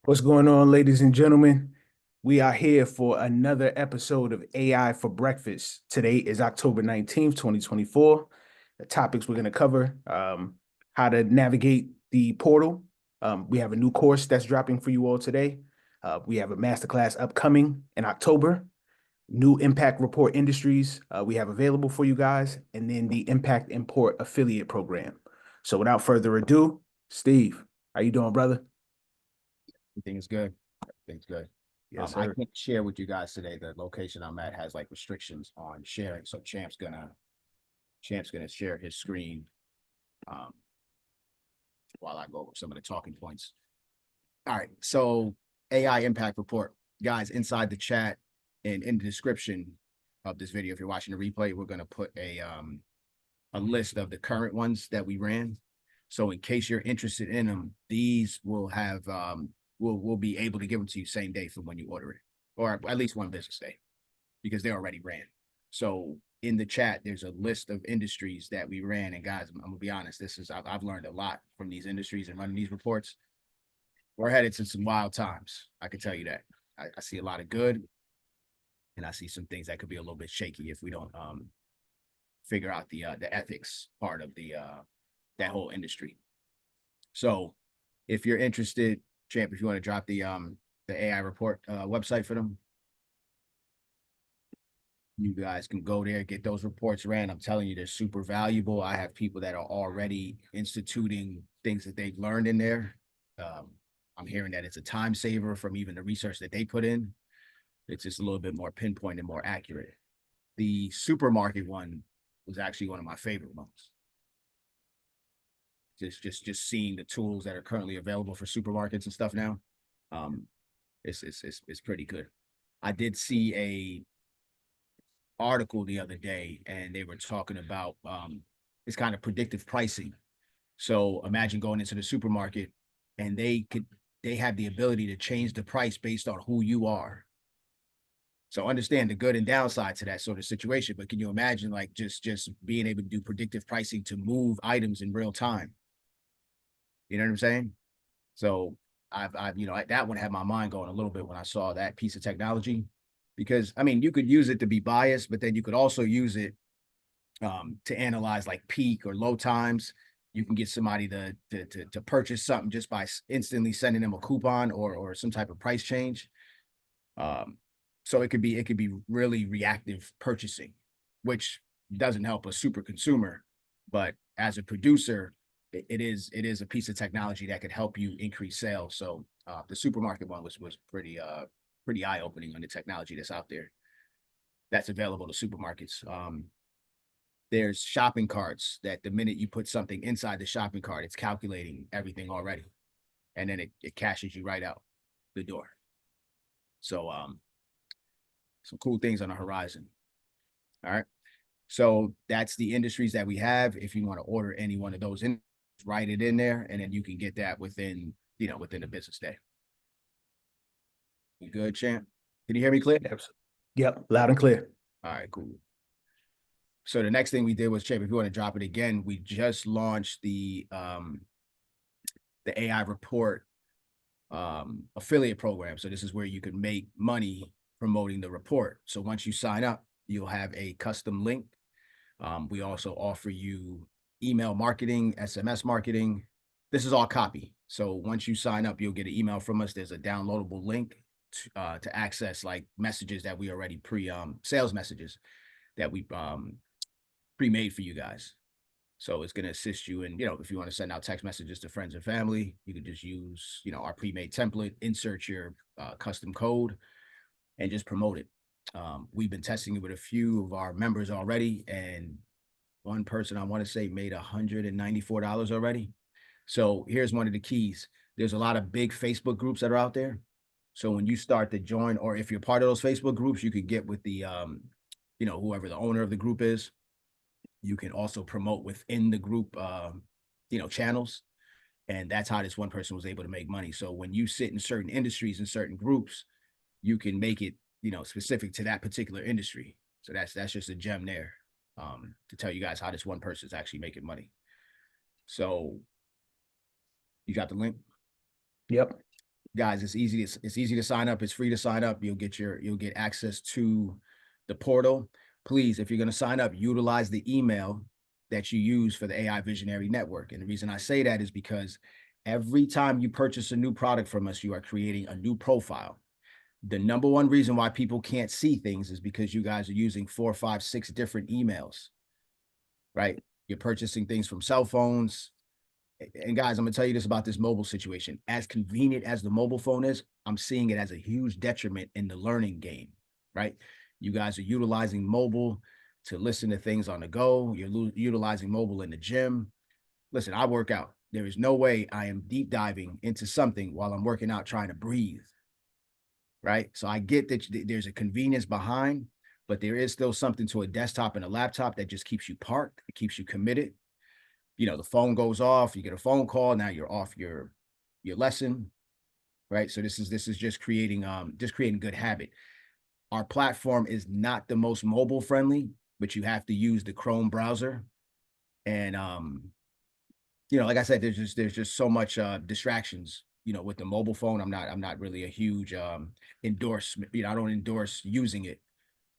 What's going on, ladies and gentlemen? We are here for another episode of AI for Breakfast. Today is October 19th, 2024. The topics we're going to cover, how to navigate the portal. We have a new course that's dropping for you all today. We have a masterclass upcoming in October. New impact report industries we have available for you guys, and then the impact import affiliate program. So without further ado, Steve, how you doing, brother? Everything's good. Everything's good. Yes, I sir. can't share with you guys today. The location I'm at has like restrictions on sharing. So Champ's gonna share his screen um, while I go over some of the talking points. All right. So AI impact report, guys, inside the chat and in the description of this video, if you're watching the replay, we're gonna put a list of the current ones that we ran. So in case you're interested in them, these will have we'll be able to give them to you same day from when you order it, or at least one business day, because they already ran. So in the chat, there's a list of industries that we ran. And guys, I'm gonna be honest, I've learned a lot from these industries and running these reports. We're headed to some wild times. I can tell you that. I see a lot of good, and I see some things that could be a little bit shaky if we don't figure out the ethics part of the that whole industry. So if you're interested, Champ, if you want to drop the AI report website for them, you guys can go there, get those reports ran. I'm telling you, they're super valuable. I have people that are already instituting things that they've learned in there. I'm hearing that it's a time saver from even the research that they put in. It's just a little bit more pinpoint and more accurate. The supermarket one was actually one of my favorite ones. Just seeing the tools that are currently available for supermarkets and stuff now. It's pretty good. I did see a article the other day, and they were talking about it's kind of predictive pricing. So imagine going into the supermarket, and they have the ability to change the price based on who you are. So understand the good and downside to that sort of situation. But can you imagine like just being able to do predictive pricing to move items in real time? You know what I'm saying? So I've that one had my mind going a little bit when I saw that piece of technology, because I mean you could use it to be biased, but then you could also use it to analyze like peak or low times. You can get somebody to purchase something just by instantly sending them a coupon or some type of price change. So it could be really reactive purchasing, which doesn't help a super consumer, but as a producer, it is a piece of technology that could help you increase sales. So the supermarket one was pretty eye opening on the technology that's out there that's available to supermarkets. There's shopping carts that the minute you put something inside the shopping cart, it's calculating everything already, and then it cashes you right out the door. So some cool things on the horizon. All right. So that's the industries that we have. If you want to order any one of those in, write it in there, and then you can get that within the business day. You good, Champ? Can you hear me clear? Yep, loud and clear. All right, cool. So the next thing we did was, Champ, if you want to drop it again, we just launched the AI report affiliate program. So this is where you can make money promoting the report. So once you sign up, you'll have a custom link. We also offer you email marketing, SMS marketing. This is all copy. So once you sign up, you'll get an email from us. There's a downloadable link to access like messages that we already sales messages that we pre-made for you guys. So it's going to assist you in, if you want to send out text messages to friends and family, you can just use, our pre-made template, insert your custom code, and just promote it. We've been testing it with a few of our members already, and one person I want to say made $194 already. So here's one of the keys. There's a lot of big Facebook groups that are out there. So when you start to join, or if you're part of those Facebook groups, you could get with the, whoever the owner of the group is. You can also promote within the group, channels. And that's how this one person was able to make money. So when you sit in certain industries and certain groups, you can make it, specific to that particular industry. So that's just a gem there to tell you guys how this one person is actually making money. So you got the link? Yep. guys, it's easy to sign up. It's free to sign up. You'll get access to the portal. Please, if you're going to sign up, utilize the email that you use for the AI Visionary Network. And the reason I say that is because every time you purchase a new product from us, you are creating a new profile. The number one reason why people can't see things is because you guys are using 4, 5, 6 different emails, right? You're purchasing things from cell phones. And guys, I'm gonna tell you this about this mobile situation. As convenient as the mobile phone is, I'm seeing it as a huge detriment in the learning game, right? You guys are utilizing mobile to listen to things on the go. You're utilizing mobile in the gym. Listen, I work out. There is no way I am deep diving into something while I'm working out trying to breathe, right? So I get that there's a convenience behind, but there is still something to a desktop and a laptop that just keeps you parked. It keeps you committed. You know, the phone goes off, you get a phone call, now you're off your lesson, right? So this is just creating good habit. Our platform is not the most mobile friendly, but you have to use the Chrome browser. And you know, like I said, there's just so much distractions, you know, with the mobile phone. I'm not really a huge endorsement, you know, I don't endorse using it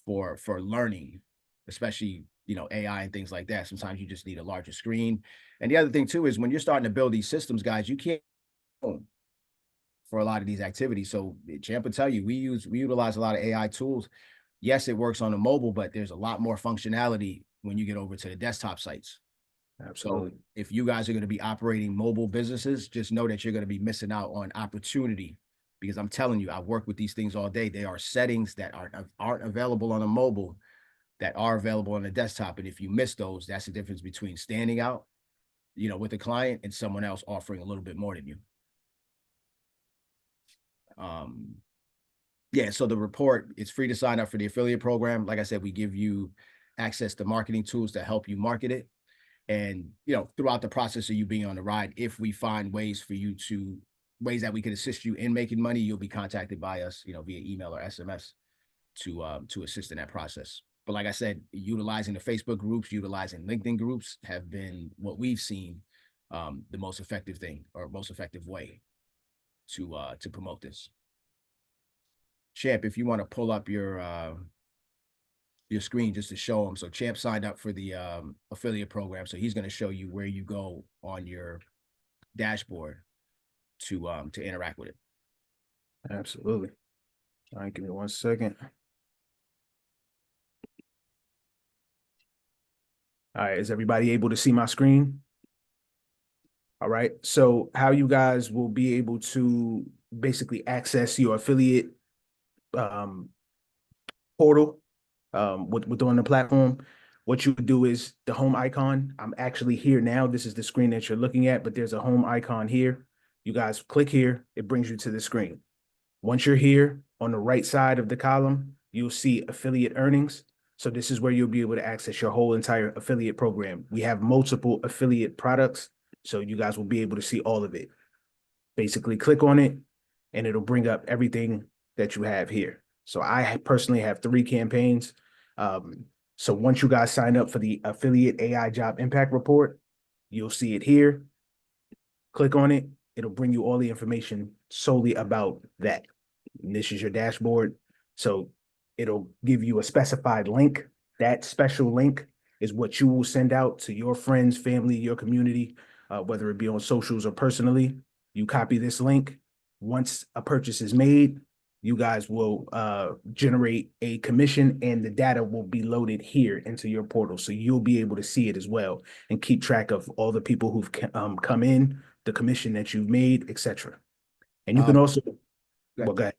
for learning, especially, you know, AI and things like that. Sometimes you just need a larger screen. And the other thing too is when you're starting to build these systems, guys, you can't for a lot of these activities. So Champ will tell you, we utilize a lot of AI tools. Yes, it works on the mobile, but there's a lot more functionality when you get over to the desktop sites. Absolutely. So if you guys are going to be operating mobile businesses, just know that you're going to be missing out on opportunity, because I'm telling you, I work with these things all day. They are settings that aren't available on a mobile that are available on the desktop. And if you miss those, that's the difference between standing out, you know, with a client and someone else offering a little bit more than you. Yeah, so the report, it's free to sign up for the affiliate program. Like I said, we give you access to marketing tools to help you market it. And, you know, throughout the process of you being on the ride, if we find ways that we can assist you in making money, you'll be contacted by us, you know, via email or SMS to assist in that process. But like I said, utilizing the Facebook groups, utilizing LinkedIn groups have been what we've seen the most effective thing or most effective way to promote this. Champ, if you want to pull up your screen just to show them. So Champ signed up for the affiliate program, so he's going to show you where you go on your dashboard to interact with it. Absolutely. All right, give me 1 second. All right, is everybody able to see my screen? All right, so how you guys will be able to basically access your affiliate portal on the platform, what you would do is the home icon. I'm actually here now. This is the screen that you're looking at, but there's a home icon here. You guys click here, it brings you to the screen. Once you're here, on the right side of the column, you'll see affiliate earnings. So this is where you'll be able to access your whole entire affiliate program. We have multiple affiliate products, so you guys will be able to see all of it. Basically click on it and it'll bring up everything that you have here. So I personally have 3 campaigns. So once you guys sign up for the affiliate AI job impact report, you'll see it here. Click on it. It'll bring you all the information solely about that. And this is your dashboard. So it'll give you a specified link. That special link is what you will send out to your friends, family, your community, whether it be on socials or personally. You copy this link. Once a purchase is made, you guys will generate a commission and the data will be loaded here into your portal. So you'll be able to see it as well and keep track of all the people who've come in, the commission that you've made, etc. And you can also, well, go ahead.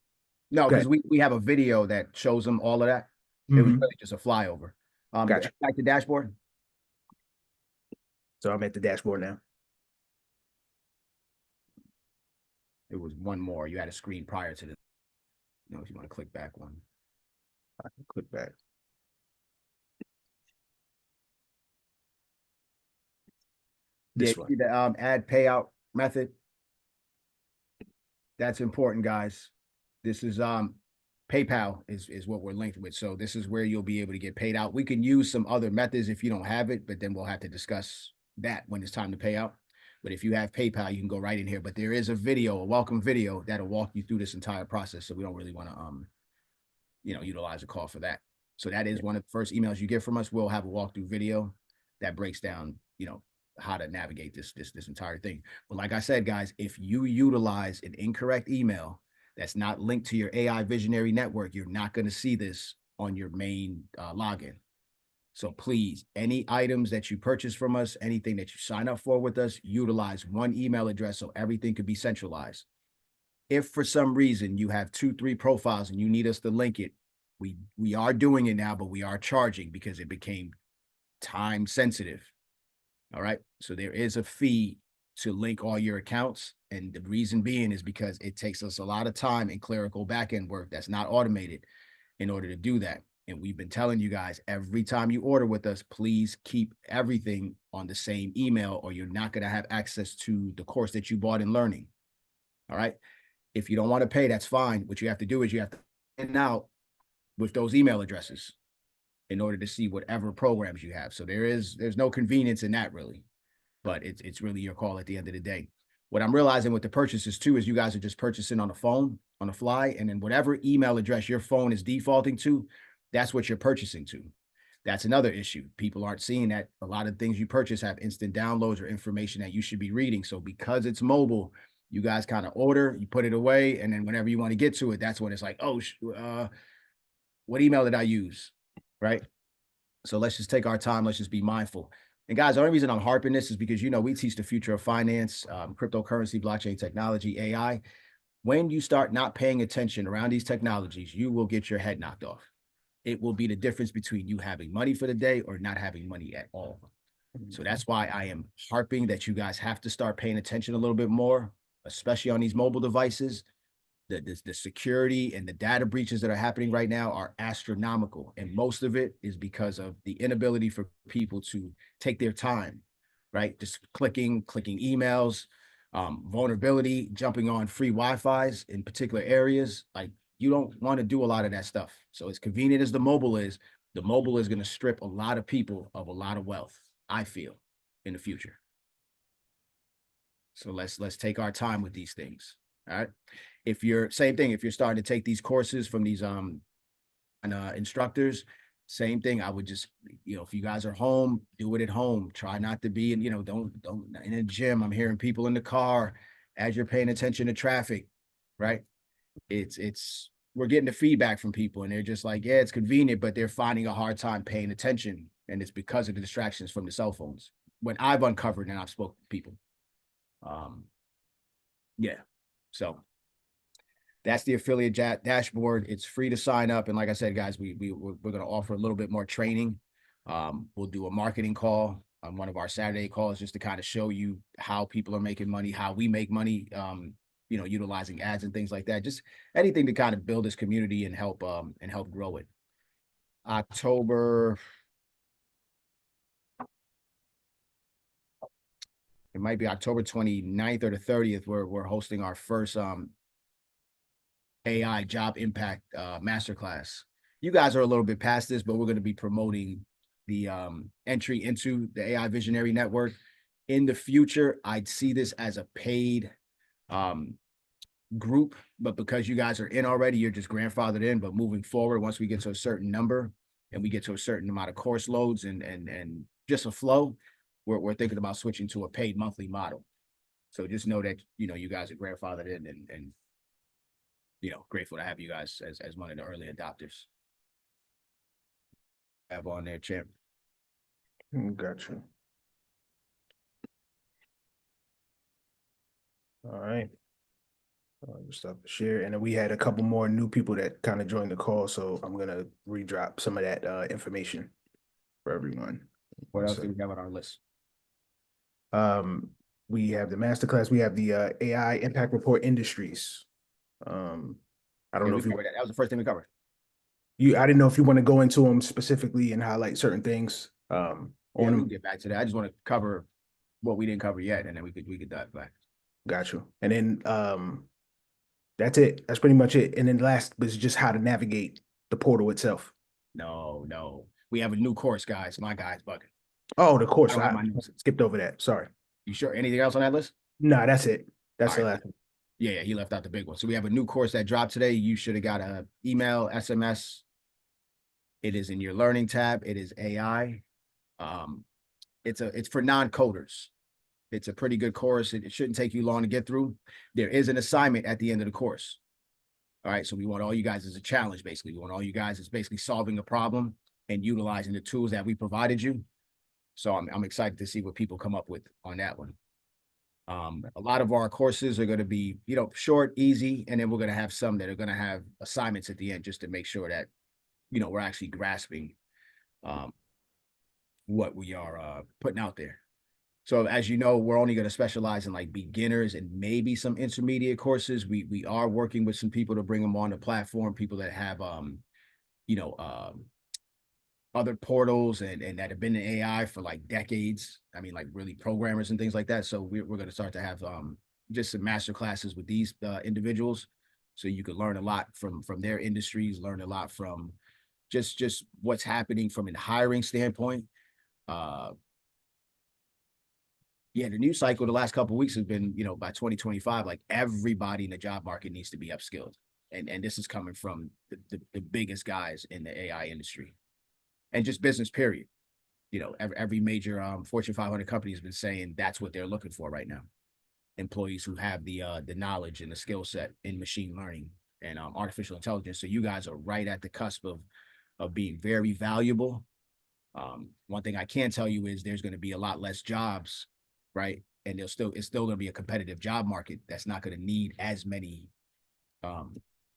No, Go because ahead. we have a video that shows them all of that. It was really just a flyover. Gotcha. Like the dashboard. So I'm at the dashboard now. It was one more. You had a screen prior to the. You know, if you want to click back one. I can click back. This one. The add payout method. That's important, guys. This is PayPal is what we're linked with. So this is where you'll be able to get paid out. We can use some other methods if you don't have it, but then we'll have to discuss that when it's time to pay out. But if you have PayPal, you can go right in here. But there is a video, a welcome video that'll walk you through this entire process. So we don't really want to utilize a call for that. So that is one of the first emails you get from us. We'll have a walkthrough video that breaks down, how to navigate this entire thing. But like I said, guys, if you utilize an incorrect email that's not linked to your AI Visionary Network, you're not going to see this on your main login. So please, any items that you purchase from us, anything that you sign up for with us, utilize one email address so everything could be centralized. If for some reason you have 2-3 profiles and you need us to link it, we are doing it now, but we are charging because it became time sensitive. All right. So there is a fee to link all your accounts. And the reason being is because it takes us a lot of time and clerical backend work that's not automated in order to do that. And we've been telling you guys every time you order with us, please keep everything on the same email or you're not going to have access to the course that you bought in learning. All right. If you don't want to pay, that's fine. What you have to do is you have to send out with those email addresses in order to see whatever programs you have. So there's no convenience in that really, but it's really your call at the end of the day. What I'm realizing with the purchases too is you guys are just purchasing on the phone, on the fly, and then whatever email address your phone is defaulting to, that's what you're purchasing to. That's another issue. People aren't seeing that a lot of things you purchase have instant downloads or information that you should be reading. So because it's mobile, you guys kind of order, you put it away, and then whenever you want to get to it, that's when it's like, oh, what email did I use? Right? So let's just take our time. Let's just be mindful. And guys, the only reason I'm harping this is because, we teach the future of finance, cryptocurrency, blockchain technology, AI. When you start not paying attention around these technologies, you will get your head knocked off. It will be the difference between you having money for the day or not having money at all. So that's why I am harping that you guys have to start paying attention a little bit more, especially on these mobile devices. The security and the data breaches that are happening right now are astronomical. And most of it is because of the inability for people to take their time, right? Just clicking emails, vulnerability, jumping on free Wi-Fi's in particular areas. Like you don't want to do a lot of that stuff. So as convenient as the mobile is going to strip a lot of people of a lot of wealth, I feel, in the future. So let's take our time with these things. All right. If you're starting to take these courses from these instructors, same thing. I would just, if you guys are home, do it at home. Try not to be in, don't in a gym. I'm hearing people in the car as you're paying attention to traffic, right? We're getting the feedback from people and they're just like, yeah, it's convenient, but they're finding a hard time paying attention. And it's because of the distractions from the cell phones. When I've uncovered and I've spoken to people. Yeah. So that's the affiliate dashboard. It's free to sign up. And like I said, guys, we're going to offer a little bit more training. We'll do a marketing call on one of our Saturday calls just to kind of show you how people are making money, how we make money, utilizing ads and things like that. Just anything to kind of build this community and help grow it. It might be October 29th or the 30th, we're hosting our first AI job impact masterclass. You guys are a little bit past this, but we're going to be promoting the entry into the AI Visionary Network. In the future, I'd see this as a paid group, but because you guys are in already, you're just grandfathered in. But moving forward, once we get to a certain number and we get to a certain amount of course loads and just a flow, we're thinking about switching to a paid monthly model. So just know that, you guys are grandfathered in and grateful to have you guys as one of the early adopters. Have on there, Champ. Gotcha. All right. Stop the share. And then we had a couple more new people that kind of joined the call. So I'm going to redrop some of that information for everyone. What else do we have on our list? We have the masterclass. We have the AI Impact Report Industries. I don't know if that was the first thing we covered. I didn't know if you want to go into them specifically and highlight certain things. We can get back to that. I just want to cover what we didn't cover yet, and then we could dive back. Got you. And then that's it. That's pretty much it. And then last is just how to navigate the portal itself. No. We have a new course, guys. My guy's bugging. Oh, the course. I skipped over that. Sorry. You sure? Anything else on that list? No, that's it. All That's the right. last one. Yeah, yeah, he left out the big one. So we have a new course that dropped today. You should have got a email, SMS. It is in your learning tab. It is AI. Um, it's for non-coders. It's a pretty good course. It shouldn't take you long to get through. There is an assignment at the end of the course. All right. So we want all you guys as a challenge, basically. We want all you guys as basically solving a problem and utilizing the tools that we provided you. So I'm excited to see what people come up with on that one. A lot of our courses are going to be, short, easy, and then we're going to have some that are going to have assignments at the end just to make sure that, we're actually grasping um, what we are putting out there. So as you know, we're only going to specialize in like beginners and maybe some intermediate courses. We are working with some people to bring them on the platform, people that have you know, other portals and that have been in AI for like decades. I mean, like really programmers and things like that. So we're going to start to have just some master classes with these individuals, so you could learn a lot from their industries, learn a lot from just what's happening from a hiring standpoint. Uh, yeah, the news cycle the last couple of weeks has been, by 2025, like everybody in the job market needs to be upskilled, and this is coming from the biggest guys in the AI industry and just business period. Every major Fortune 500 company has been saying that's what they're looking for right now. Employees who have the knowledge and the skill set in machine learning and artificial intelligence. So you guys are right at the cusp of being very valuable. One thing I can tell you is there's going to be a lot less jobs, right? And it's still going to be a competitive job market that's not going to need as many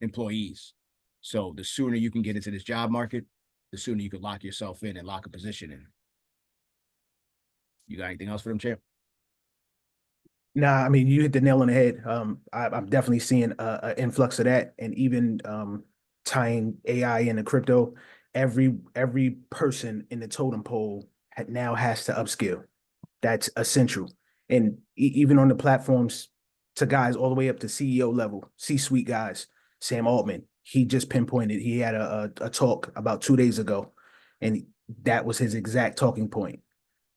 employees. So the sooner you can get into this job market, the sooner you could lock yourself in and lock a position in. You got anything else for them, Champ? Nah, I mean, you hit the nail on the head. I'm definitely seeing a influx of that, and even tying AI into crypto. Every person in the totem pole now has to upskill. That's essential, and even on the platforms, to guys all the way up to CEO level, C-suite guys. Sam Altman, he just pinpointed. He had a talk about 2 days ago, and that was his exact talking point.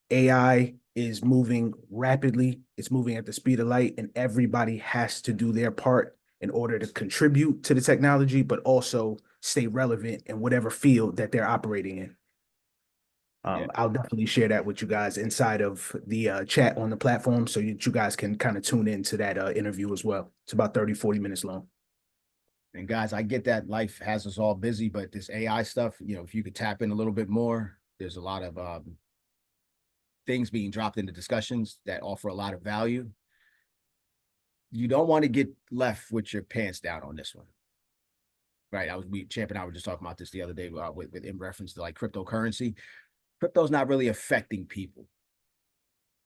AI is moving rapidly. It's moving at the speed of light, and everybody has to do their part in order to contribute to the technology, but also stay relevant in whatever field that they're operating in. Yeah. I'll definitely share that with you guys inside of the chat on the platform so you guys can kind of tune into that interview as well. It's about 30-40 minutes long. And guys, I get that life has us all busy, but this AI stuff, if you could tap in a little bit more, there's a lot of things being dropped into discussions that offer a lot of value. You don't want to get left with your pants down on this one. Right. Champ and I were just talking about this the other day with in reference to like cryptocurrency. Crypto's not really affecting people,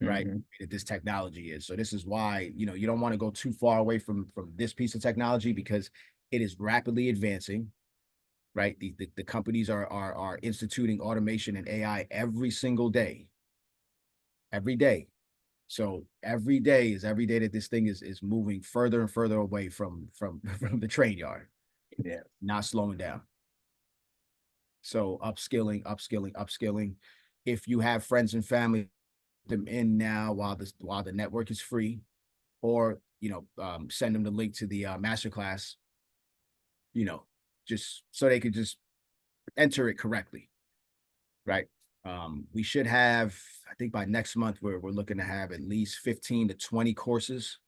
right? Mm-hmm. This technology is. So this is why, you don't want to go too far away from this piece of technology because it is rapidly advancing, right? The companies are instituting automation and AI every single day. Every day. So every day is every day that this thing is moving further and further away from from the train yard, Yeah. not slowing down. So upskilling, upskilling, upskilling. If you have friends and family, them in now while the network is free, or send them the link to the masterclass. You know, just so they could just enter it correctly, right? We should have, I think by next month, we're looking to have at least 15 to 20 courses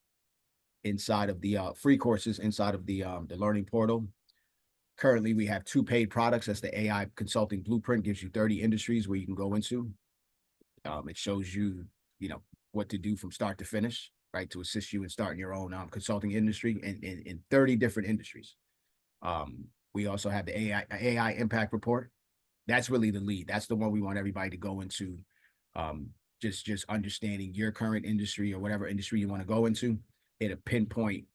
inside of the free courses inside of the learning portal. Currently, we have 2 paid products. That's the AI Consulting Blueprint, gives you 30 industries where you can go into. It shows you, what to do from start to finish, right, to assist you in starting your own consulting industry in 30 different industries. We also have the AI Impact Report. That's really the lead. That's the one we want everybody to go into. Just understanding your current industry or whatever industry you want to go into. It'll pinpoint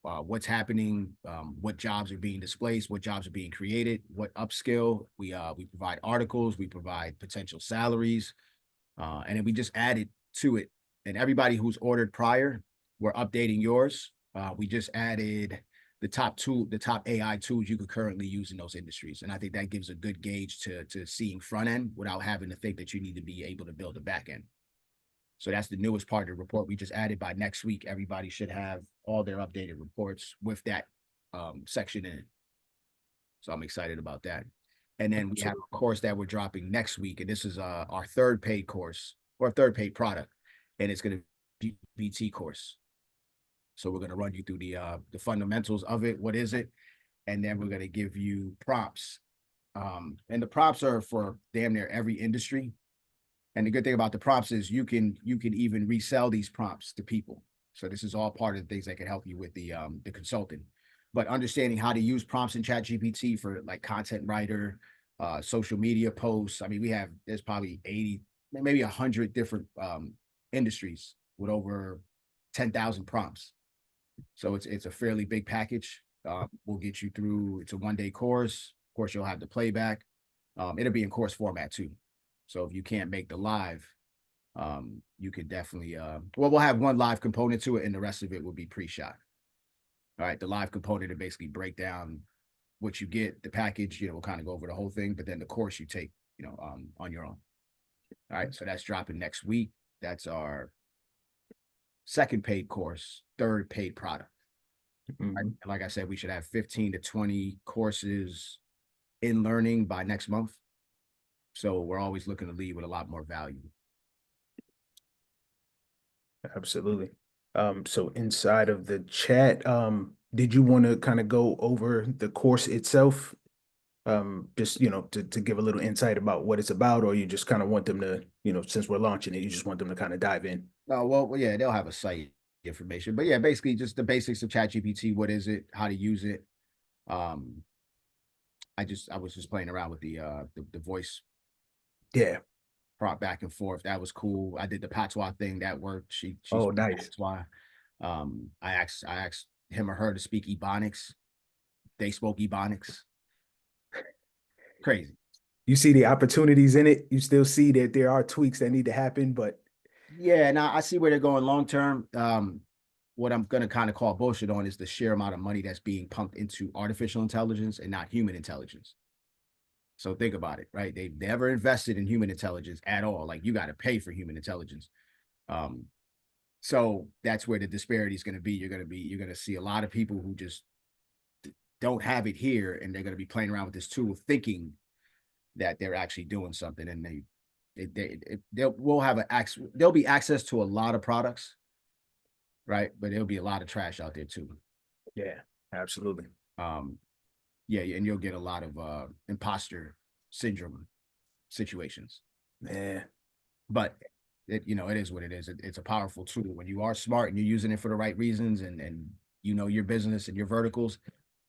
what's happening, what jobs are being displaced, what jobs are being created, what upskill. We provide articles, we provide potential salaries, and then we just added to it. And everybody who's ordered prior, we're updating yours. We just added the top AI tools you could currently use in those industries. And I think that gives a good gauge to seeing front end without having to think that you need to be able to build a back end. So that's the newest part of the report we just added. By next week, everybody should have all their updated reports with that section in it. So I'm excited about that. And then we have a course that we're dropping next week, and this is our third paid course or third paid product, and it's going to be a GPT course. So we're going to run you through the fundamentals of it. What is it? And then we're going to give you prompts. And the prompts are for damn near every industry. And the good thing about the prompts is you can even resell these prompts to people. So this is all part of the things that can help you with the consulting. But understanding how to use prompts in ChatGPT for like content writer, social media posts. I mean, there's probably 80, maybe 100 different industries with over 10,000 prompts. So it's a fairly big package. We'll get you through. It's a 1-day course. Of course, you'll have the playback. It'll be in course format too. So if you can't make the live, you could definitely, we'll have one live component to it, and the rest of it will be pre-shot. All right, the live component to basically break down what you get, the package, we'll kind of go over the whole thing, but then the course you take, on your own. All right, so that's dropping next week. That's our second paid course, third paid product. Mhm. Like I said, we should have 15 to 20 courses in learning by next month. So we're always looking to lead with a lot more value. Absolutely. So inside of the chat, did you want to kind of go over the course itself? Just, to give a little insight about what it's about, or you just kind of want them to, since we're launching it, you just want them to kind of dive in. Oh, well, yeah, they'll have a site information, but yeah, basically just the basics of ChatGPT. What is it? How to use it? Um, I was just playing around with the voice Yeah. prompt back and forth. That was cool. I did the patois thing that worked. She Oh, spoke nice. patois. I asked him or her to speak Ebonics. They spoke Ebonics. Crazy. You see the opportunities in it. You still see that there are tweaks that need to happen, but Yeah, now I see where they're going long term. What I'm going to kind of call bullshit on is the sheer amount of money that's being pumped into artificial intelligence and not human intelligence. So think about it, right? They've never invested in human intelligence at all. Like you got to pay for human intelligence. Um, so that's where the disparity is going to be. You're going to see a lot of people who just don't have it here, and they're going to be playing around with this tool, thinking that they're actually doing something, and there'll be access to a lot of products, right? But there'll be a lot of trash out there too. yeah, absolutely. Um, yeah, and you'll get a lot of imposter syndrome situations. Man, But it is what it is. It's a powerful tool when you are smart and you're using it for the right reasons, and your business and your verticals.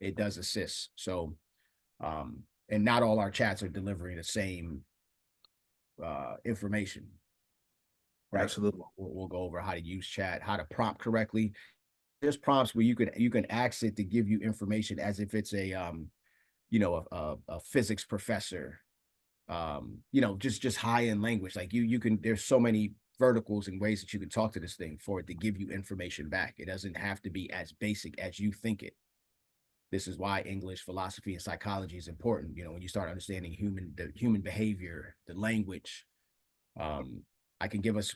It does assist. So, and not all our chats are delivering the same information, right? absolutely. We'll go over how to use chat, how to prompt correctly. There's prompts where you can ask it to give you information as if it's a physics professor, just high end language. Like you can. There's so many verticals and ways that you can talk to this thing for it to give you information back. It doesn't have to be as basic as you think it. This is why English, philosophy, and psychology is important. When you start understanding the human behavior, the language, um,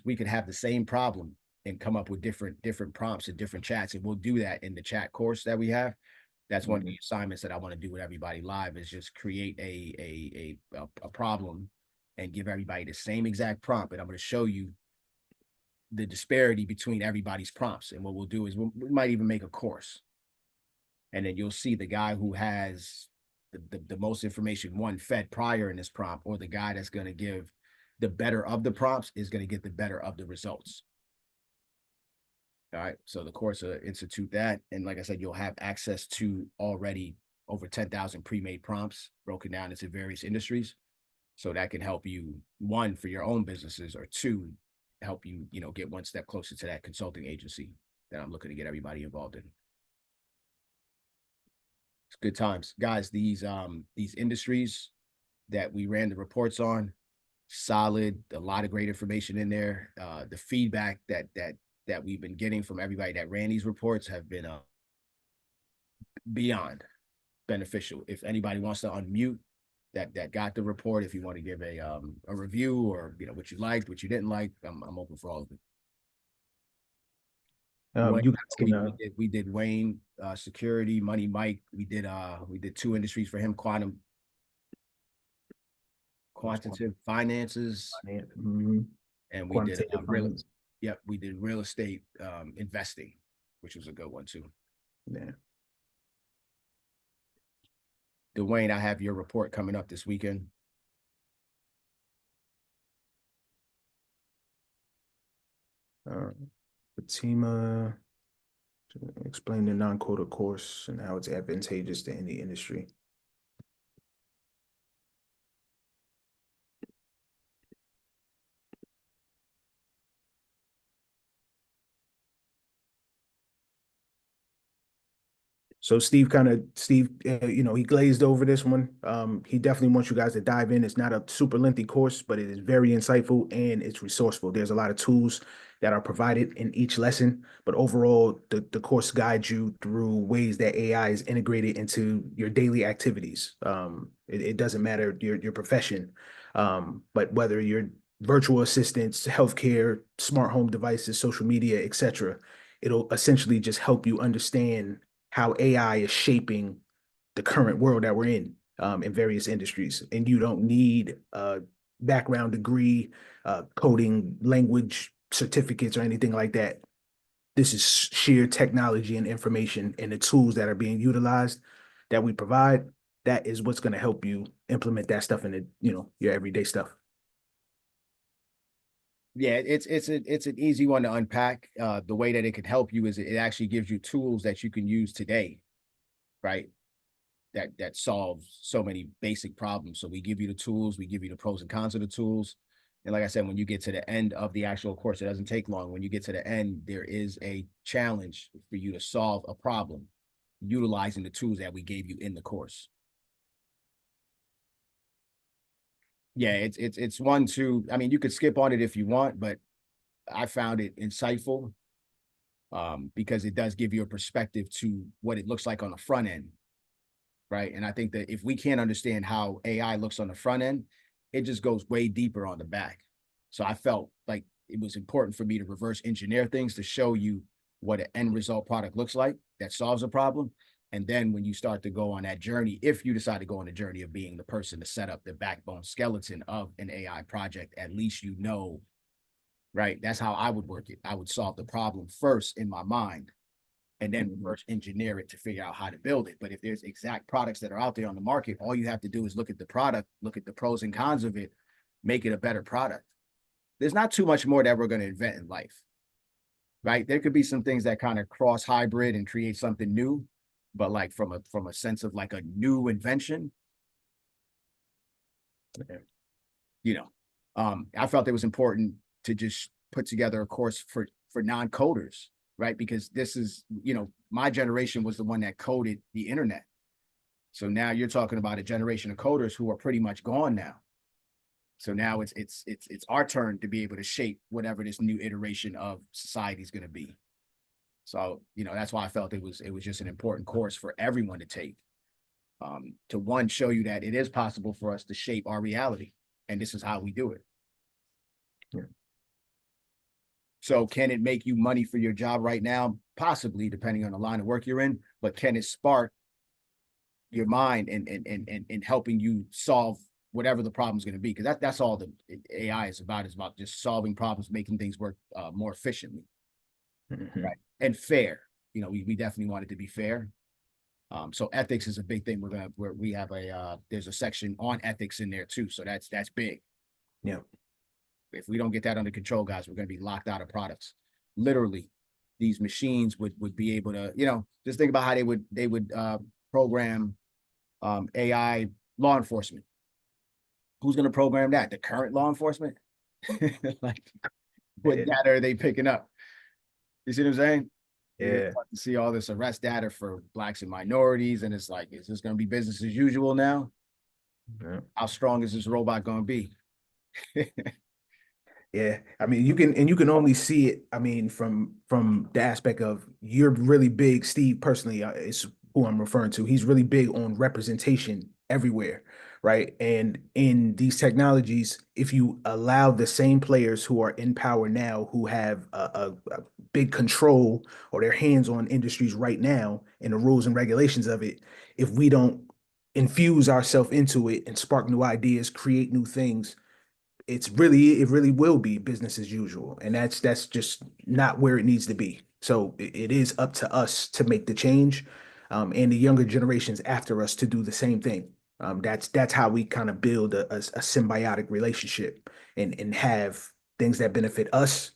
we could have the same problem and come up with different prompts and different chats, and we'll do that in the chat course that we have. That's one of the assignments that I want to do with everybody live is just create a problem and give everybody the same exact prompt, and I'm going to show you the disparity between everybody's prompts. And what we'll do is we might even make a course, and then you'll see the guy who has the most information one fed prior in this prompt, or the guy that's going to give the better of the prompts is going to get the better of the results. All right. So the course will institute that. And like I said, you'll have access to already over 10,000 pre-made prompts broken down into various industries. So that can help you, one, for your own businesses, or two, help you, get one step closer to that consulting agency that I'm looking to get everybody involved in. It's good times. Guys, these industries that we ran the reports on, solid, a lot of great information in there. The feedback that we've been getting from everybody that ran these reports have been beyond beneficial. If anybody wants to unmute that got the report. If you want to give a review, or what you liked, what you didn't like, I'm open for all of it. Wayne, You guys can we did Wayne, security, Money Mike. We did two industries for him: quantitative finances, and we did quantitative finance. yep, we did real estate investing, which was a good one too. Yeah. Dwayne, I have your report coming up this weekend. Fatima explain the non-quota course and how it's advantageous to any industry. So Steve he glazed over this one. He definitely wants you guys to dive in. It's not a super lengthy course, but it is very insightful and it's resourceful. There's a lot of tools that are provided in each lesson, but overall, the course guides you through ways that AI is integrated into your daily activities. It doesn't matter your profession, but whether you're virtual assistants, healthcare, smart home devices, social media, etc., it'll essentially just help you understand how AI is shaping the current world that we're in various industries. And you don't need a background degree, coding, language certificates, or anything like that. This is sheer technology and information, and the tools that are being utilized that we provide. That is what's going to help you implement that stuff in your everyday stuff. Yeah, it's an easy one to unpack. The way that it could help you is it actually gives you tools that you can use today, right? That solves so many basic problems. So we give you the tools, we give you the pros and cons of the tools. And like I said, when you get to the end of the actual course, it doesn't take long. When you get to the end, there is a challenge for you to solve a problem utilizing the tools that we gave you in the course. Yeah, it's one to, I mean, you could skip on it if you want, but I found it insightful because it does give you a perspective to what it looks like on the front end, right? And I think that if we can't understand how AI looks on the front end, it just goes way deeper on the back. So I felt like it was important for me to reverse engineer things to show you what an end result product looks like that solves a problem. And then when you start to go on that journey, if you decide to go on the journey of being the person to set up the backbone skeleton of an AI project, at least you know, right? That's how I would work it. I would solve the problem first in my mind and then reverse engineer it to figure out how to build it. But if there's exact products that are out there on the market, all you have to do is look at the product, look at the pros and cons of it, make it a better product. There's not too much more that we're going to invent in life, right? There could be some things that kind of cross hybrid and create something new, but like from a sense of like a new invention, I felt it was important to just put together a course for non-coders, right? Because this is, my generation was the one that coded the internet. So now you're talking about a generation of coders who are pretty much gone now. So now it's our turn to be able to shape whatever this new iteration of society is going to be. So, that's why I felt it was just an important course for everyone to take. To one, show you that it is possible for us to shape our reality, and this is how we do it. Yeah. So can it make you money for your job right now? Possibly, depending on the line of work you're in, but can it spark your mind and helping you solve whatever the problem is going to be? Because that's all the AI is about just solving problems, making things work more efficiently. Right. And fair. We definitely want it to be fair. So ethics is a big thing. We have there's a section on ethics in there too. So that's big. Yeah. If we don't get that under control, guys, we're going to be locked out of products. Literally, these machines would be able to, just think about how they would program AI law enforcement. Who's going to program that? The current law enforcement? Like, what data are they picking up? You see what I'm saying? Yeah. You're going to see all this arrest data for blacks and minorities, and it's like, is this going to be business as usual now? Yeah. How strong is this robot going to be? Yeah, I mean, you can only see it. I mean, from the aspect of you're really big. Steve personally is who I'm referring to. He's really big on representation everywhere, right? And in these technologies, if you allow the same players who are in power now, who have a big control or their hands on industries right now and the rules and regulations of it, if we don't infuse ourselves into it and spark new ideas, create new things, it really will be business as usual. And that's just not where it needs to be. So it is up to us to make the change, and the younger generations after us to do the same thing. That's how we kind of build a symbiotic relationship and have things that benefit us.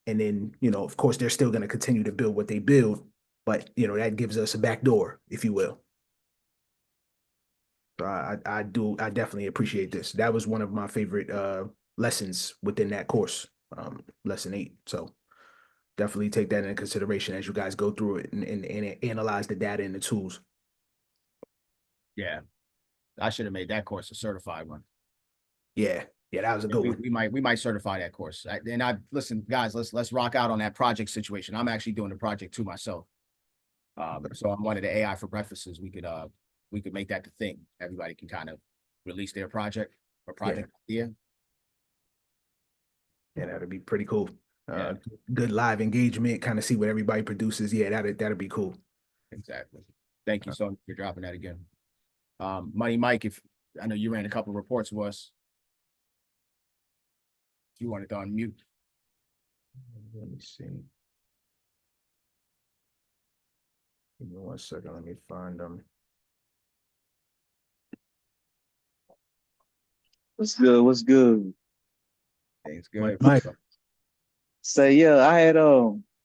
And then, of course, they're still going to continue to build what they build, but that gives us a back door, if you will. So I definitely appreciate this. That was one of my favorite lessons within that course, lesson 8. So definitely take that into consideration as you guys go through it and analyze the data and the tools. Yeah, I should have made that course a certified one. Yeah, yeah, that was a good one. We might certify that course. And I listen, guys, let's rock out on that project situation. I'm actually doing the project too myself. So I'm one of the AI for breakfasts. We could make that the thing. Everybody can kind of release their project or project idea. Yeah, that'd be pretty cool. Yeah, Good live engagement, kind of see what everybody produces. Yeah, that'd be cool. exactly. Thank you so much for dropping that again. Money Mike, if I know you ran a couple of reports with us, if you wanted to unmute. Let me see. Give me 1 second. Let me find them. What's good? What's good? Thanks, good. Mike. So yeah, I had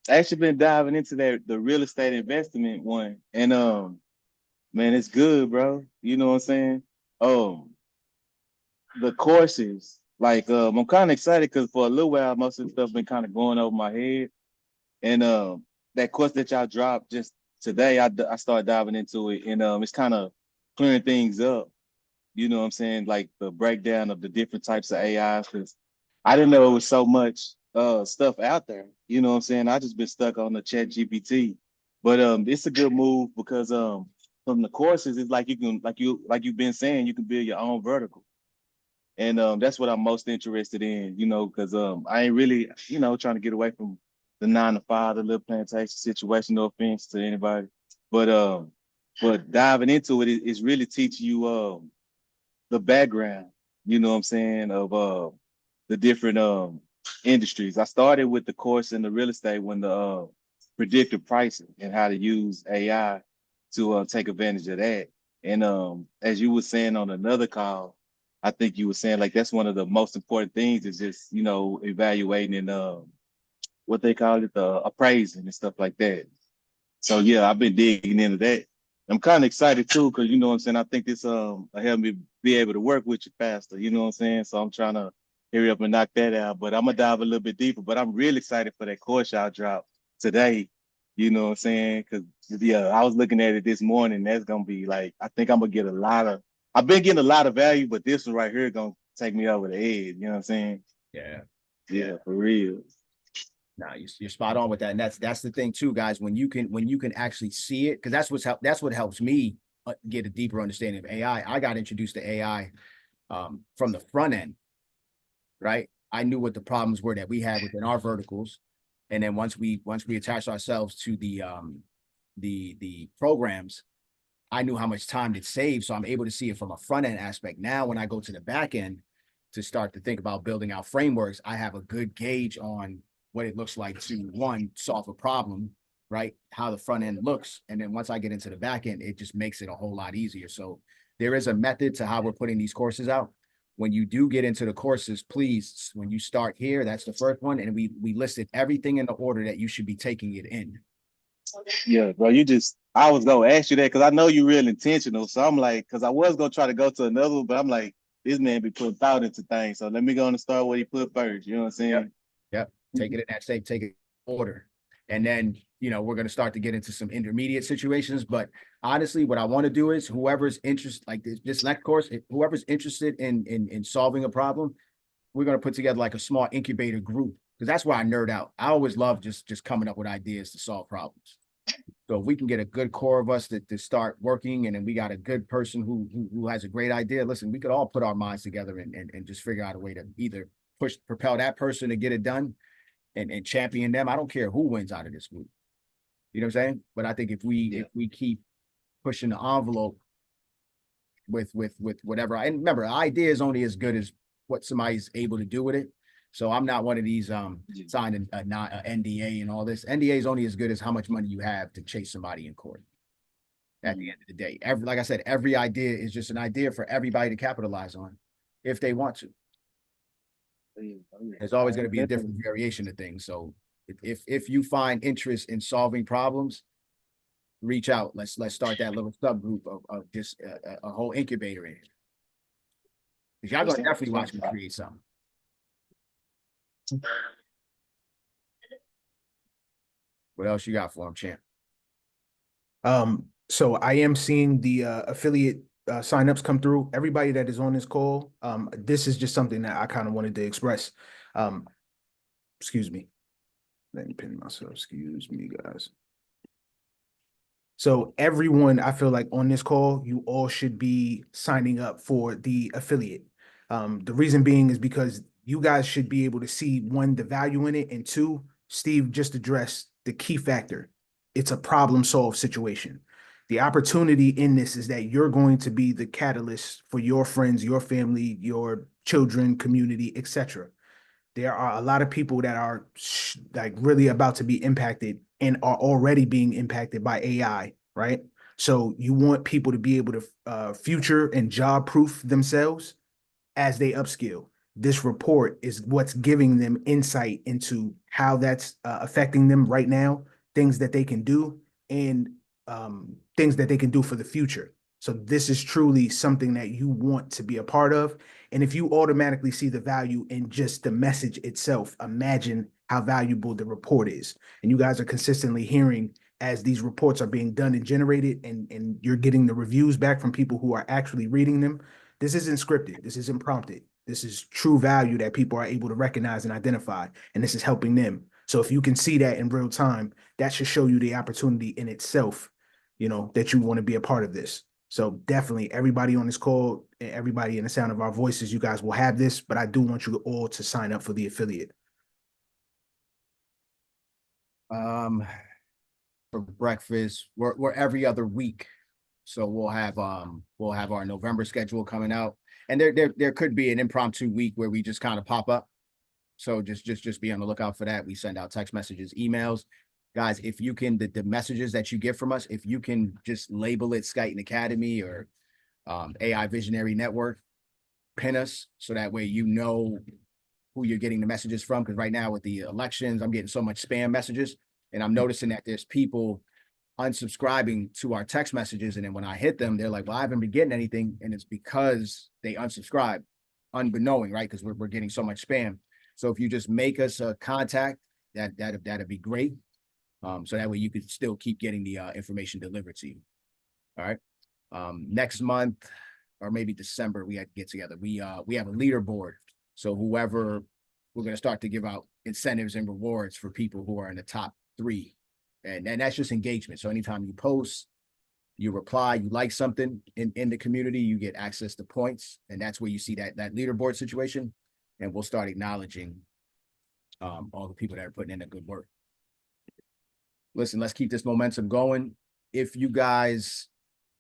actually been diving into the real estate investment one, and man, it's good, bro. You know what I'm saying? Um, the courses, like I'm kind of excited because for a little while, most of the stuff been kind of going over my head, and that course that y'all dropped just today, I started diving into it, and it's kind of clearing things up. You know what I'm saying? Like the breakdown of the different types of AIs, because I didn't know it was so much stuff out there. You know what I'm saying? I just been stuck on the chat GPT. But it's a good move because from the courses, it's like you can like you've been saying, you can build your own vertical. And that's what I'm most interested in, because I ain't really, trying to get away from the 9 to 5, the little plantation situation, no offense to anybody. But diving into it is really teaching you the background, you know what I'm saying, of the different industries. I started with the course in the real estate when the predictive pricing and how to use AI to take advantage of that. And as you were saying on another call, I think you were saying like that's one of the most important things is just evaluating and what they call it, the appraising and stuff like that. So yeah, I've been digging into that. I'm kind of excited too, because you know what I'm saying. I think this help me be able to work with you faster. You know what I'm saying. So I'm trying to hurry up and knock that out. But I'm gonna dive a little bit deeper. But I'm really excited for that course y'all drop today. You know what I'm saying? Because yeah, I was looking at it this morning. That's gonna be like I think I'm gonna get a lot of. I've been getting a lot of value, but this one right here gonna take me over the edge. You know what I'm saying? Yeah. Yeah, for real. No, you're spot on with that, and that's the thing too, guys. When you can actually see it, because that's what helps me get a deeper understanding of AI. I got introduced to AI from the front end, right? I knew what the problems were that we had within our verticals, and then once we attached ourselves to the programs, I knew how much time it saved, so I'm able to see it from a front end aspect. Now, when I go to the back end to start to think about building out frameworks, I have a good gauge on what it looks like to one, solve a problem, right? How the front end looks. And then once I get into the back end, it just makes it a whole lot easier. So there is a method to how we're putting these courses out. When you do get into the courses, please, when you start here, that's the first one. And we listed everything in the order that you should be taking it in. Yeah, bro, I was gonna ask you that because I know you're real intentional. So I'm like, because I was gonna try to go to another one, but I'm like, this man be putting thought into things. So let me go and start what he put first. You know what I'm saying? Yep. Take it in that state, take it in order. And then, we're going to start to get into some intermediate situations. But honestly, what I want to do is whoever's interested, like this next course, whoever's interested in solving a problem, we're going to put together like a small incubator group, because that's where I nerd out. I always love just coming up with ideas to solve problems. So if we can get a good core of us to start working, and then we got a good person who has a great idea, listen, we could all put our minds together and just figure out a way to either propel that person to get it done and champion them. I don't care who wins out of this group. You know what I'm saying? But I think if we keep pushing the envelope with whatever, and remember, idea is only as good as what somebody's able to do with it. So I'm not one of these signing a NDA and all this. NDA is only as good as how much money you have to chase somebody in court. At the end of the day, like I said, every idea is just an idea for everybody to capitalize on if they want to. There's always going to be a different variation of things. So if you find interest in solving problems, reach out. Let's start that little subgroup of just a whole incubator in it. Because y'all gonna definitely watch me create something. What else you got for him, champ? So I am seeing the affiliate signups come through. Everybody that is on this call, this is just something that I kind of wanted to express. Excuse me. Let me pin myself. Excuse me, guys. So everyone, I feel like on this call, you all should be signing up for the affiliate. The reason being is because you guys should be able to see, one, the value in it, and two, Steve just addressed the key factor. It's a problem solved situation. The opportunity in this is that you're going to be the catalyst for your friends, your family, your children, community, etc. There are a lot of people that are like really about to be impacted and are already being impacted by AI, right? So you want people to be able to future and job proof themselves as they upskill. This report is what's giving them insight into how that's affecting them right now, things that they can do, and things that they can do for the future. So this is truly something that you want to be a part of. And if you automatically see the value in just the message itself, imagine how valuable the report is. And you guys are consistently hearing as these reports are being done and generated, and you're getting the reviews back from people who are actually reading them. This isn't scripted. This isn't prompted. This is true value that people are able to recognize and identify, and this is helping them. So if you can see that in real time, that should show you the opportunity in itself, you know, that you want to be a part of this. So definitely everybody on this call, everybody in the sound of our voices, you guys will have this, but I do want you all to sign up for the affiliate. For breakfast, we're every other week. So we'll have our November schedule coming out. And there could be an impromptu week where we just kind of pop up. So just be on the lookout for that. We send out text messages, emails. Guys, if you can, the messages that you get from us, if you can just label it Skyton Academy or AI Visionary Network, pin us so that way you know who you're getting the messages from. Because right now with the elections, I'm getting so much spam messages, and I'm noticing that there's people unsubscribing to our text messages, and then when I hit them, they're like, well, I haven't been getting anything, and it's because they unsubscribe unbeknowing, right? Because we're getting so much spam. So if you just make us a contact, that'd be great. So that way you could still keep getting the information delivered to you. All right. Next month or maybe December, we had to get together. We have a leaderboard. So whoever, we're going to start to give out incentives and rewards for people who are in the top 3. And that's just engagement. So anytime you post, you reply, you like something in the community, you get access to points. And that's where you see that leaderboard situation. And we'll start acknowledging all the people that are putting in the good work. Listen, let's keep this momentum going. If you guys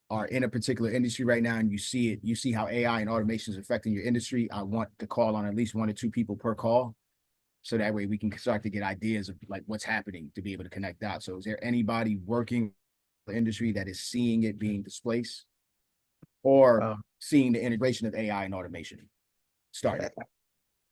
are in a particular industry right now and you see how AI and automation is affecting your industry, I want to call on at least 1 or 2 people per call. So that way we can start to get ideas of like what's happening to be able to connect that. So is there anybody working in the industry that is seeing it being displaced or seeing the integration of AI and automation? Start.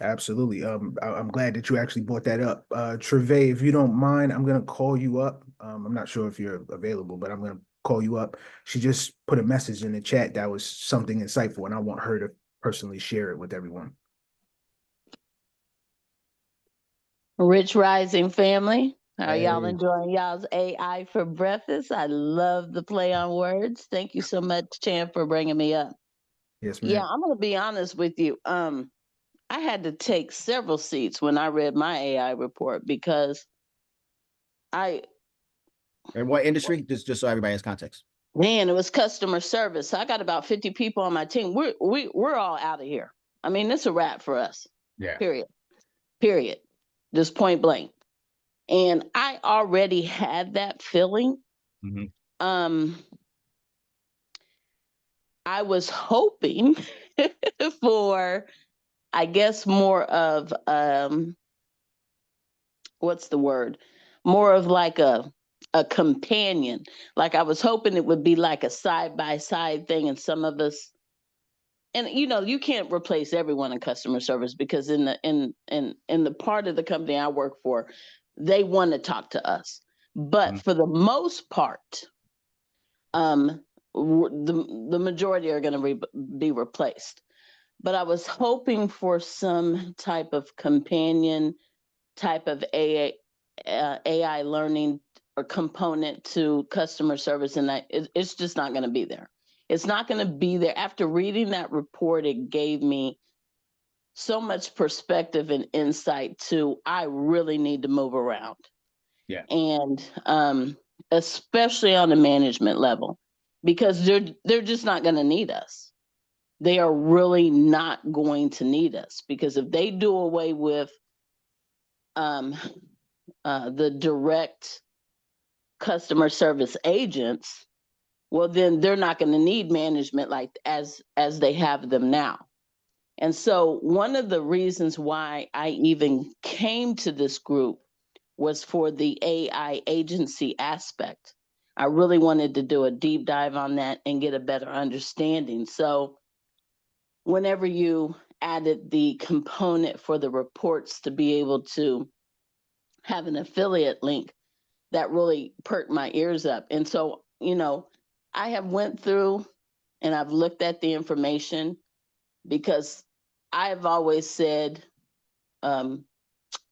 Absolutely. I'm glad that you actually brought that up. Treve, if you don't mind, I'm gonna call you up. I'm not sure if you're available, but I'm gonna call you up. She just put a message in the chat that was something insightful, and I want her to personally share it with everyone. Rich Rising family. Are y'all enjoying y'all's AI for breakfast? I love the play on words. Thank you so much, Champ, for bringing me up. Yes, ma'am. Yeah, I'm going to be honest with you. I had to take several seats when I read my AI report because I And what industry? Just so everybody has context. Man, it was customer service. I got about 50 people on my team. We're all out of here. I mean, it's a wrap for us. Yeah. Period. Just point blank. And I already had that feeling. Mm-hmm. I was hoping for, I guess, more of what's the word? More of like a companion. Like I was hoping it would be like a side by side thing, and some of us, and you can't replace everyone in customer service, because in the part of the company I work for, they want to talk to us. But for the most part, the majority are going to be replaced. But I was hoping for some type of companion, type of AI learning or component to customer service, and it's just not going to be there. It's not going to be there. After reading that report, it gave me so much perspective and insight to, I really need to move around. Yeah. And especially on the management level, because they're just not going to need us. They are really not going to need us, because if they do away with the direct customer service agents, well, then they're not going to need management like as they have them now. And so one of the reasons why I even came to this group was for the AI agency aspect. I really wanted to do a deep dive on that and get a better understanding. So whenever you added the component for the reports to be able to have an affiliate link, that really perked my ears up. And so, I have went through and I've looked at the information, because I've always said, when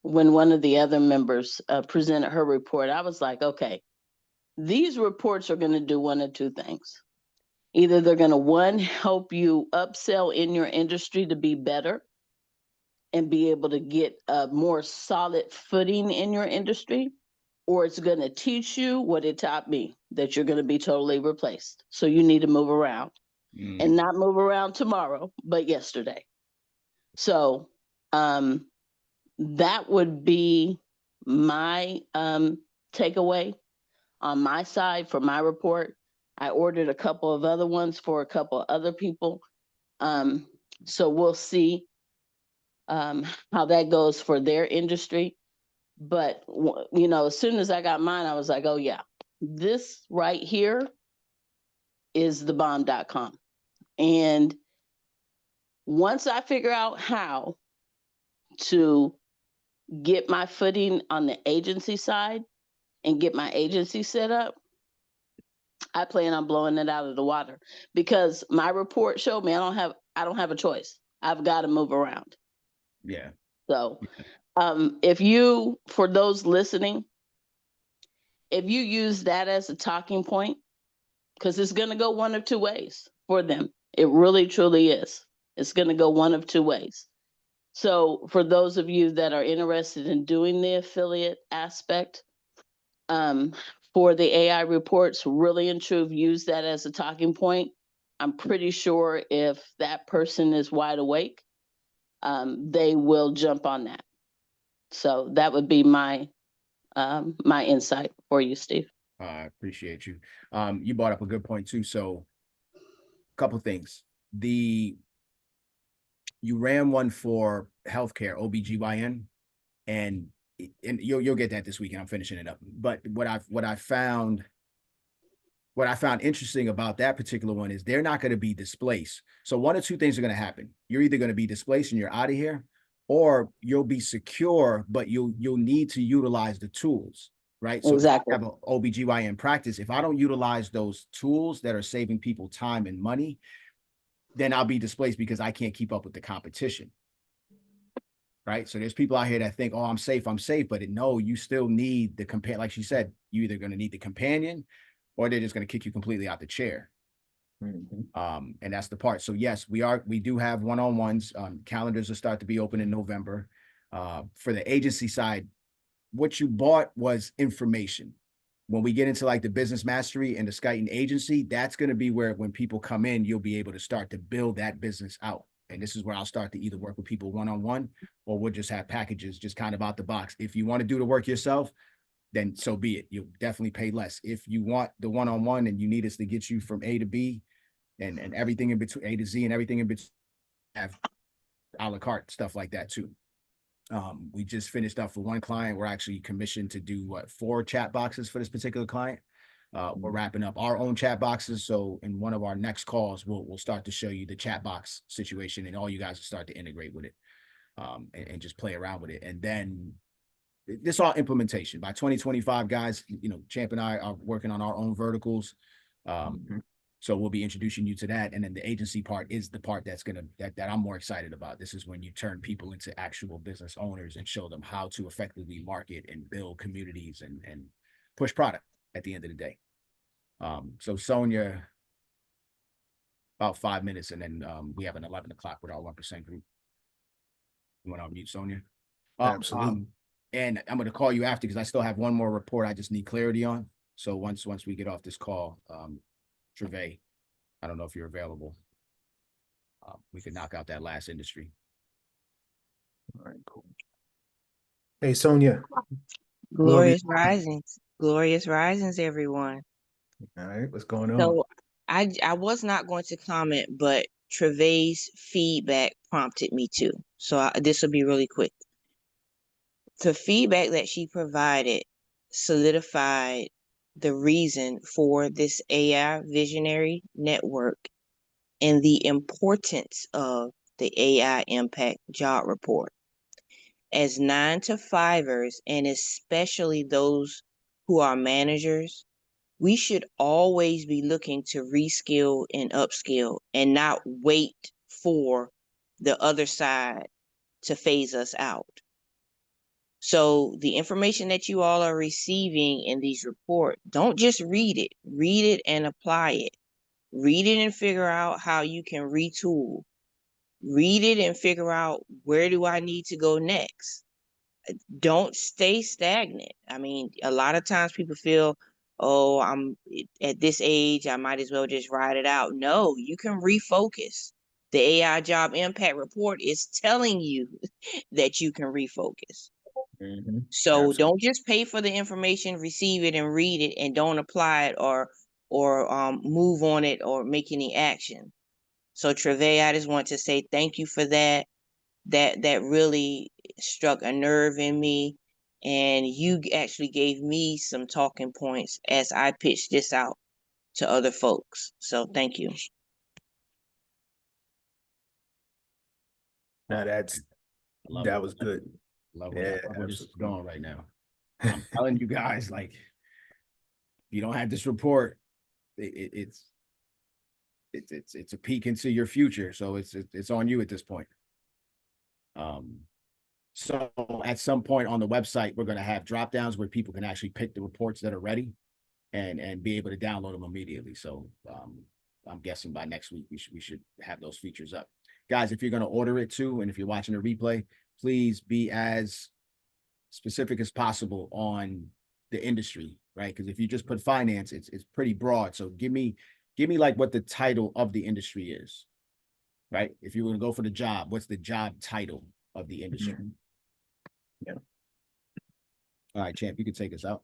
one of the other members presented her report, I was like, okay, these reports are going to do one of two things. Either they're going to, one, help you upsell in your industry to be better and be able to get a more solid footing in your industry, or it's going to teach you what it taught me, that you're going to be totally replaced. So you need to move around, and not move around tomorrow, but yesterday. So that would be my takeaway on my side for my report. I ordered a couple of other ones for a couple of other people. So we'll see how that goes for their industry. But, as soon as I got mine, I was like, oh yeah, this right here is the bomb.com. And once I figure out how to get my footing on the agency side and get my agency set up, I plan on blowing it out of the water, because my report showed me I don't have a choice. I've got to move around. Yeah. So for those listening, if you use that as a talking point, because it's going to go one of two ways for them. It really, truly is. It's going to go one of two ways. So for those of you that are interested in doing the affiliate aspect, for the AI reports, really and truly use that as a talking point. I'm pretty sure if that person is wide awake, they will jump on that. So that would be my insight for you, Steve. I appreciate you. You brought up a good point too. So a couple things. You ran one for healthcare, OBGYN, and you'll get that this weekend. I'm finishing it up. But what I found interesting about that particular one is they're not going to be displaced. So one of two things are going to happen. You're either going to be displaced and you're out of here, or you'll be secure, but you'll need to utilize the tools, right? So exactly. If I have an OBGYN practice, if I don't utilize those tools that are saving people time and money, then I'll be displaced because I can't keep up with the competition. Right. So there's people out here that think, oh, I'm safe. But no, you still need the companion. Like she said, you're either going to need the companion, or they're just going to kick you completely out the chair. And that's the part. So yes, we do have one-on-ones. Calendars will start to be open in November. For the agency side, what you bought was information. when we get into like the business mastery and the Skyton agency, that's going to be where when people come in, you'll be able to start to build that business out. And this is where I'll start to either work with people one-on-one, or we'll just have packages just kind of out the box. If you want to do the work yourself, then so be it. You'll definitely pay less. If you want the one-on-one and you need us to get you from A to B and everything in between, A to Z and everything in between, have a la carte stuff like that too. We just finished up for one client. We're actually commissioned to do 4 chat boxes for this particular client. We're wrapping up our own chat boxes. So in one of our next calls, we'll start to show you the chat box situation, and all you guys will start to integrate with it, and just play around with it. And then this all implementation by 2025, guys. You know, Champ and I are working on our own verticals. So we'll be introducing you to that. And then the agency part is the part that I'm more excited about. This is when you turn people into actual business owners and show them how to effectively market and build communities and push product at the end of the day. So Sonia, about 5 minutes, and then we have an 11 o'clock with our 1% group. You want to unmute Sonia? Absolutely. And I'm going to call you after, because I still have one more report I just need clarity on. So once we get off this call, Trevay, I don't know if you're available. We could knock out that last industry. All right, cool. Hey, Sonia. Glorious risings, everyone. All right, what's going on? So I was not going to comment, but Trevay's feedback prompted me to. So this will be really quick. The feedback that she provided solidified the reason for this AI Visionary Network and the importance of the AI Impact Job Report. As 9-to-5ers, and especially those who are managers, we should always be looking to reskill and upskill and not wait for the other side to phase us out. So the information that you all are receiving in these reports, don't just read it and apply it. Read it and figure out how you can retool. Read it and figure out, where do I need to go next? Don't stay stagnant. I mean, a lot of times people feel, oh, I'm at this age, I might as well just ride it out. No, you can refocus. The AI Job Impact Report is telling you that you can refocus. So don't just pay for the information, receive it and read it, and don't apply it or move on it or make any action. So Trevay, I just want to say thank you for that. That really struck a nerve in me, and you actually gave me some talking points as I pitched this out to other folks. So thank you. Now that was good. Love where this is going right now. I'm telling you guys, like, if you don't have this report, it's a peek into your future. So it's on you at this point. So at some point on the website, we're going to have drop downs where people can actually pick the reports that are ready and be able to download them immediately. So I'm guessing by next week we should have those features up. Guys, if you're going to order it too, and if you're watching a replay, please be as specific as possible on the industry, right? Because if you just put finance, it's pretty broad. So give me like what the title of the industry is, right? If you were to go for the job, what's the job title of the industry? Yeah. All right, Champ, you can take us out.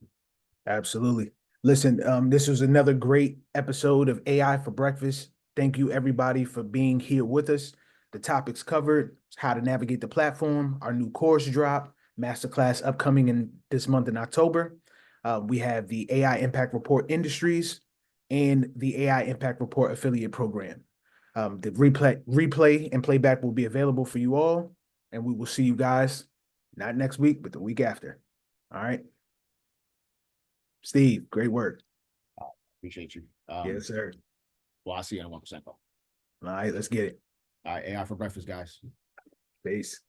Absolutely. Listen, this was another great episode of AI for Breakfast. Thank you, everybody, for being here with us. The topics covered: how to navigate the platform, our new course drop, masterclass upcoming in this month in October. We have the AI Impact Report Industries and the AI Impact Report Affiliate Program. The replay and playback will be available for you all, and we will see you guys not next week, but the week after. All right. Steve, great work. Appreciate you. Yes, sir. Well, I'll see you on 1%. All right, let's get it. All right, AI for Breakfast, guys. Peace.